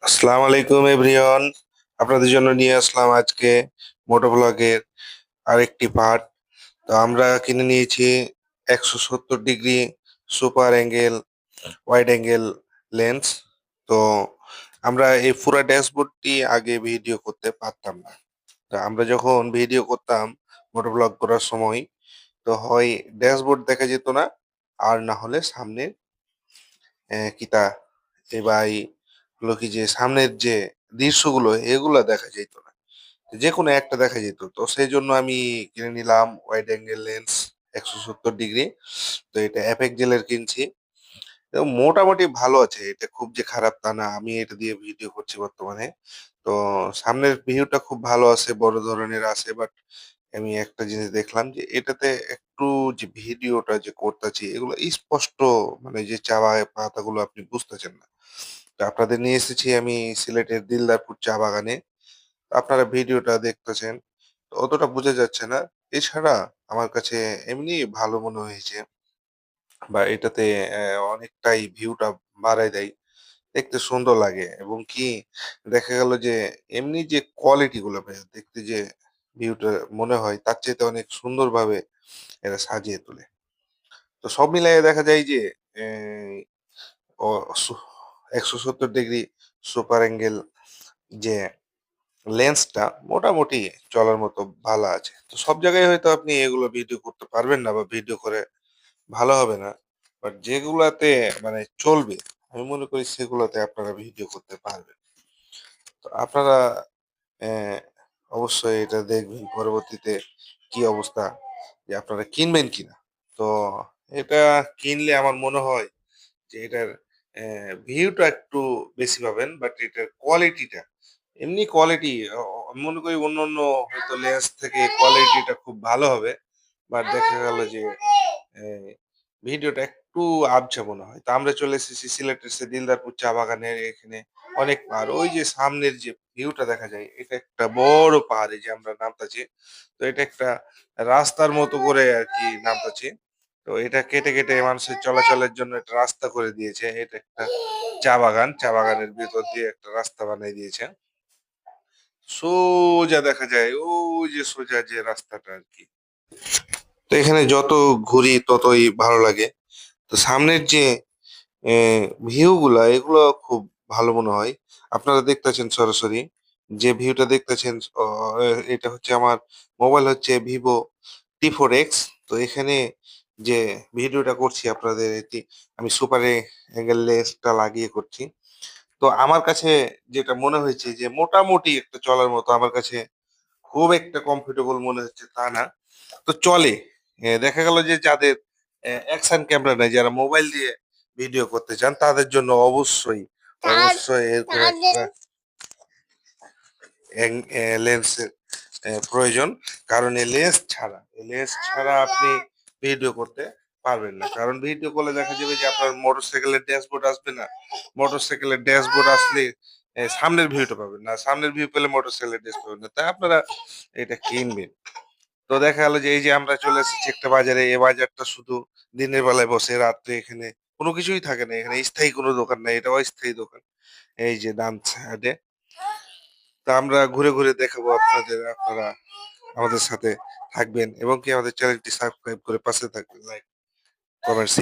আসসালামু আলাইকুম এভরিওয়ান। আপনাদের জন্য নিয়ে আসলাম আজকে মোটো ব্লগের আরেকটি পার্ট। তো আমরা কিনে নিয়েছি 170 degree super angle wide angle lens. তো আমরা এই পুরো ড্যাশবোর্ডটি আগে ভিডিও করতে পারতাম না। তো আমরা যখন ভিডিও করতাম মোটো ব্লগ করার সময়, তো হয় ড্যাশবোর্ড দেখা যেত না, আর না হলে সামনে কিতা এবার হলো কি যে সামনের যে দৃশ্যগুলো এগুলো দেখা যেত না, যে কোনো একটা দেখা যেত। তো সেই জন্য আমি কিনে নিলাম ওয়াইড অ্যাঙ্গেল লেন্স 170 ডিগ্রি। তো এটা অ্যাপেক জেলের কিনছি এবং মোটামুটি ভালো আছে, এটা খুব যে খারাপ তা না। আমি এটা দিয়ে ভিডিও করছি বর্তমানে। তো সামনের ভিউটা খুব ভালো আছে, বড় ধরনের আছে, বাট আমি একটা জিনিস দেখলাম যে এটাতে একটু যে ভিডিওটা যে করতেছি এগুলো স্পষ্ট, মানে যে চাওয়া পাতাগুলো আপনি বুঝতেছেন না। তো আপনাদের নিয়ে এসেছি আমি সিলেটের দিলদারপুর চা বাগানে। আপনারা ভিডিওটা দেখতেছেন, তো অতটা বোঝা যাচ্ছে না। এছাড়া আমার কাছে এমনি ভালো মনে হয়েছে, বা এটাতে অনেকটাই ভিউটা বাড়ায় দেয়, দেখতে সুন্দর লাগে। এবং কি দেখা গেল যে এমনি যে কোয়ালিটি গুলো দেখতে যে ভিউটা মনে হয় তার চাইতে অনেক সুন্দরভাবে এরা সাজিয়ে তোলে। তো সব মিলিয়ে দেখা যায় যে আহ, ও 170 ডিগ্রি সুপার অ্যাঙ্গেল যে লেন্সটা মোটামুটি চলার মতো ভালো আছে। তো সব জায়গায় হয়তো আপনি এগুলো ভিডিও করতে পারবেন না, বা ভিডিও করে ভালো হবে না, বাট যেগুলাতে মানে চলবে আমি মনে করি সেগুলোতে আপনারা ভিডিও করতে পারবেন। তো আপনারা আহ, অবশ্যই এটা দেখবেন পরবর্তীতে কি অবস্থা, যে আপনারা কিনবেন কিনা। তো এটা কিনলে আমার মনে হয় যে এটার ভিউটা একটু বেশি পাবেন, বাট এটার কোয়ালিটিটা এমনি কোয়ালিটি আমি মনে করি অন্য অন্য হয়তো লেন্স থেকে কোয়ালিটিটা খুব ভালো হবে, বাট দেখা গেল যে ভিডিওটা একটু আবছা মনে হয়। তো আমরা চলে এসেছি সিলেটের সে দিলদারপুর চা বাগানের এখানে। অনেক পাহাড়, ওই যে সামনের যে ভিউটা দেখা যায় এটা একটা বড় পাহাড়ে যে আমরা নামতাছি। তো এটা একটা রাস্তার মতো করে আর কি নামতাছি। তো এটা কেটে কেটে মানুষের চলাচলের জন্য একটা রাস্তা করে দিয়েছে। এটা একটা চা বাগান, চা বাগানের ভিতর দিয়ে একটা রাস্তা বানিয়ে দিয়েছে। সোজা দেখা যায় ওই যে সোজা যে রাস্তাটা আর কি। তো এখানে যত ঘুরি ততই ভালো লাগে। তো সামনের যে ভিউ গুলা এগুলো খুব ভালো মনে হয়। আপনারা দেখতেছেন সরাসরি যে ভিউটা দেখতেছেন, এটা হচ্ছে আমার মোবাইল, হচ্ছে ভিভো T4X। তো এখানে যে ভিডিওটা করছি আপনাদের এটি আমি সুপার অ্যাঙ্গেল লেন্সটা লাগিয়ে করছি। তো আমার কাছে যেটা মনে হয়েছে যে মোটামুটি একটা চলার মতো, আমার কাছে খুব একটা কমফোর্টেবল মনে হচ্ছে তা না, তো চলে। দেখা গেল যে যাদের অ্যাকশন ক্যামেরা নাই, যারা মোবাইল দিয়ে ভিডিও করতে চান তাদের জন্য অবশ্যই অবশ্যই এরকম একটা লেন্সের প্রয়োজন। কারণ এই লেন্স ছাড়া আপনি ভিডিও করতে পারবেন না। কারণ ভিডিও করলে দেখা যাবে যে আপনার মোটরসাইকেলের ড্যাশবোর্ড আসবে না। মোটরসাইকেলের ড্যাশবোর্ড আসলে সামনের ভিউটা পাবেন না, সামনের ভিউ পেলে মোটরসাইকেলের ড্যাশ পাবেন না, তাই আপনারা এটা কিনবেন। তো দেখা গেল যে এই যে আমরা চলে এসেছি একটা বাজারে। এই বাজারটা শুধু দিনের বেলায় বসে, রাত্রে এখানে কোনো কিছুই থাকে না। এখানে স্থায়ী কোনো দোকান নাই, এটা অস্থায়ী দোকান। এই যে ডান সাইডে। তা আমরা ঘুরে ঘুরে দেখাবো আপনাদের, আপনারা আমাদের সাথে থাকবেন এবং কি আমাদের চ্যানেলটি সাবস্ক্রাইব করে পাশে থাকবেন, লাইক কমেন্ট শেয়ার।